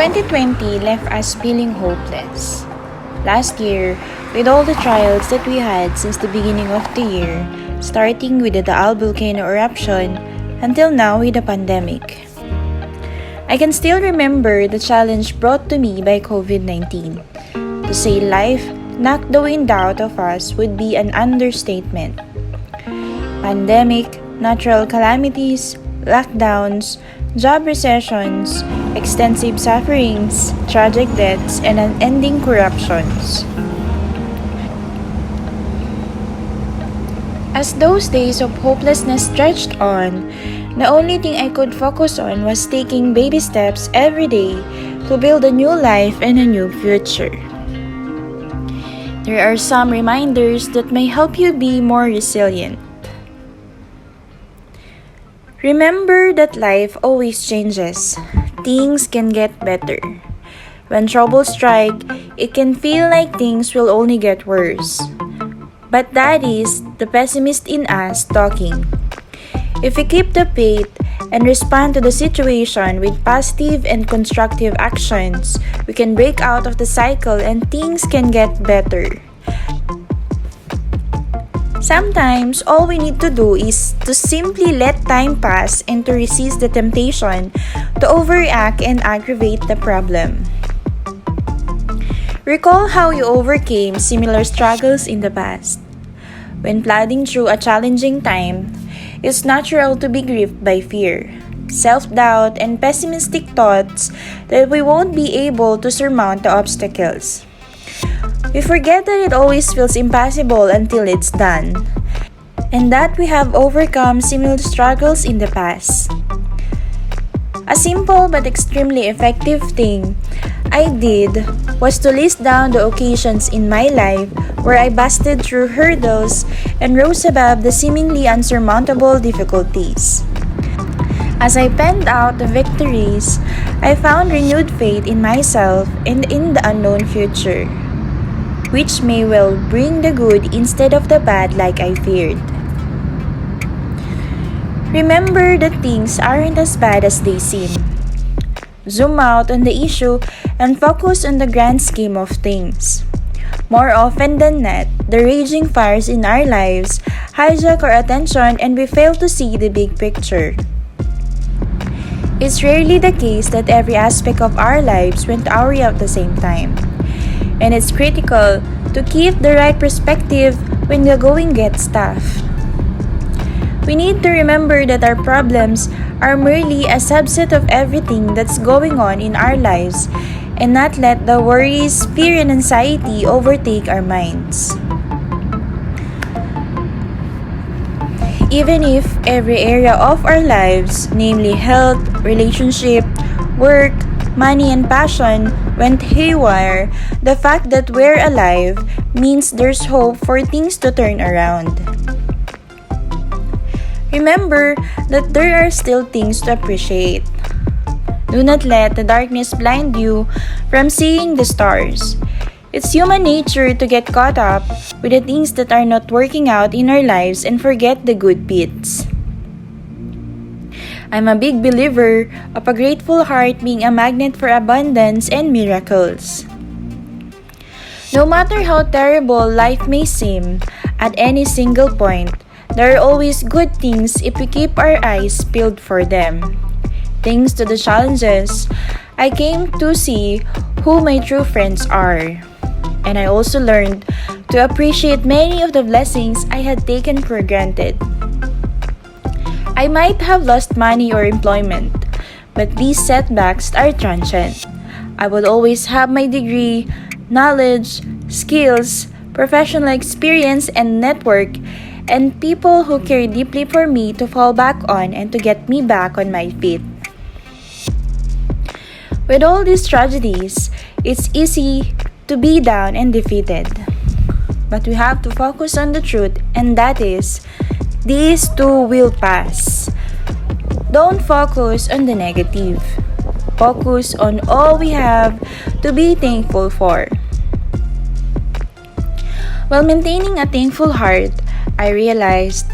2020 left us feeling hopeless. Last year, with all the trials that we had since the beginning of the year, starting with the Taal volcano eruption until now with the pandemic. I can still remember the challenge brought to me by COVID-19. To say life knocked the wind out of us would be an understatement. Pandemic, natural calamities, lockdowns, job recessions, extensive sufferings, tragic deaths, and unending corruptions. As those days of hopelessness stretched on, the only thing I could focus on was taking baby steps every day to build a new life and a new future. There are some reminders that may help you be more resilient. Remember that life always changes. Things can get better. When troubles strike, it can feel like things will only get worse. But that is the pessimist in us talking. If we keep the faith and respond to the situation with positive and constructive actions, we can break out of the cycle and things can get better. Sometimes, all we need to do is to simply let time pass and to resist the temptation to overreact and aggravate the problem. Recall how you overcame similar struggles in the past. When plodding through a challenging time, it's natural to be gripped by fear, self-doubt, and pessimistic thoughts that we won't be able to surmount the obstacles. We forget that it always feels impossible until it's done, and that we have overcome similar struggles in the past. A simple but extremely effective thing I did was to list down the occasions in my life where I busted through hurdles and rose above the seemingly unsurmountable difficulties. As I penned out the victories, I found renewed faith in myself and in the unknown future, which may well bring the good instead of the bad like I feared. Remember that things aren't as bad as they seem. Zoom out on the issue and focus on the grand scheme of things. More often than not, the raging fires in our lives hijack our attention and we fail to see the big picture. It's rarely the case that every aspect of our lives went our way at the same time. And it's critical to keep the right perspective when the going gets tough. We need to remember that our problems are merely a subset of everything that's going on in our lives and not let the worries, fear, and anxiety overtake our minds. Even if every area of our lives, namely health, relationship, work, money, and passion, went haywire, the fact that we're alive means there's hope for things to turn around. Remember that there are still things to appreciate. Do not let the darkness blind you from seeing the stars. It's human nature to get caught up with the things that are not working out in our lives and forget the good bits. I'm a big believer of a grateful heart being a magnet for abundance and miracles. No matter how terrible life may seem, at any single point, there are always good things if we keep our eyes peeled for them. Thanks to the challenges, I came to see who my true friends are. And I also learned to appreciate many of the blessings I had taken for granted. I might have lost money or employment, but these setbacks are transient. I would always have my degree, knowledge, skills, professional experience, and network, and people who care deeply for me to fall back on and to get me back on my feet. With all these tragedies, it's easy to be down and defeated. But we have to focus on the truth, and that is, these too will pass. Don't focus on the negative. Focus on all we have to be thankful for. While maintaining a thankful heart, I realized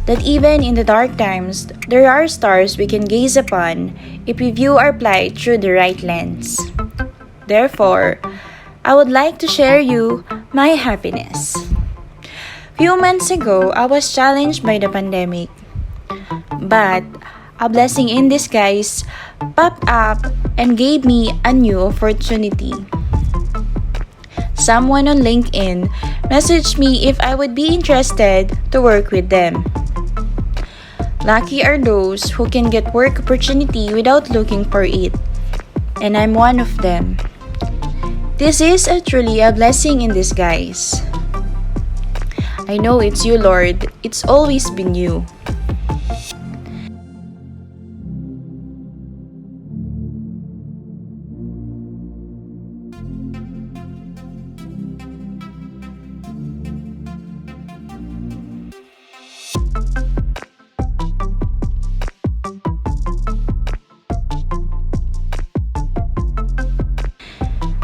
that even in the dark times, there are stars we can gaze upon if we view our plight through the right lens. Therefore, I would like to share you my happiness. Few months ago, I was challenged by the pandemic, but a blessing in disguise popped up and gave me a new opportunity. Someone on LinkedIn messaged me if I would be interested to work with them. Lucky are those who can get work opportunity without looking for it, and I'm one of them. This is truly a blessing in disguise. I know it's you, Lord. It's always been you.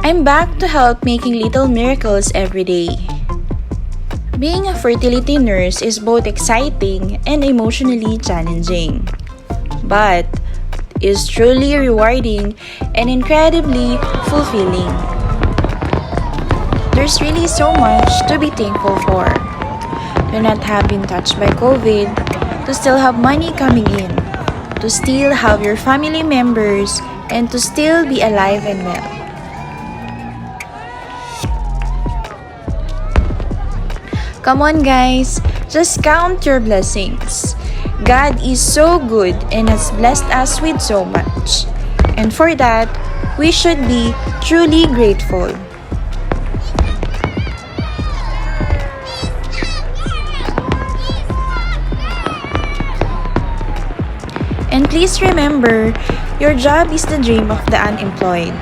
I'm back to help making little miracles every day. Being a fertility nurse is both exciting and emotionally challenging, but is truly rewarding and incredibly fulfilling. There's really so much to be thankful for. To not have been touched by COVID, to still have money coming in, to still have your family members, and to still be alive and well. Come on guys, just count your blessings. God is so good and has blessed us with so much. And for that, we should be truly grateful. And please remember, your job is the dream of the unemployed.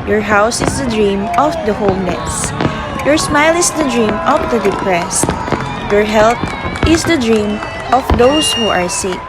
Your house is the dream of the homeless. Your smile is the dream of the depressed. Your health is the dream of those who are sick.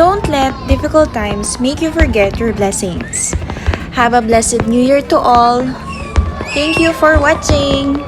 Don't let difficult times make you forget your blessings. Have a blessed New Year to all. Thank you for watching.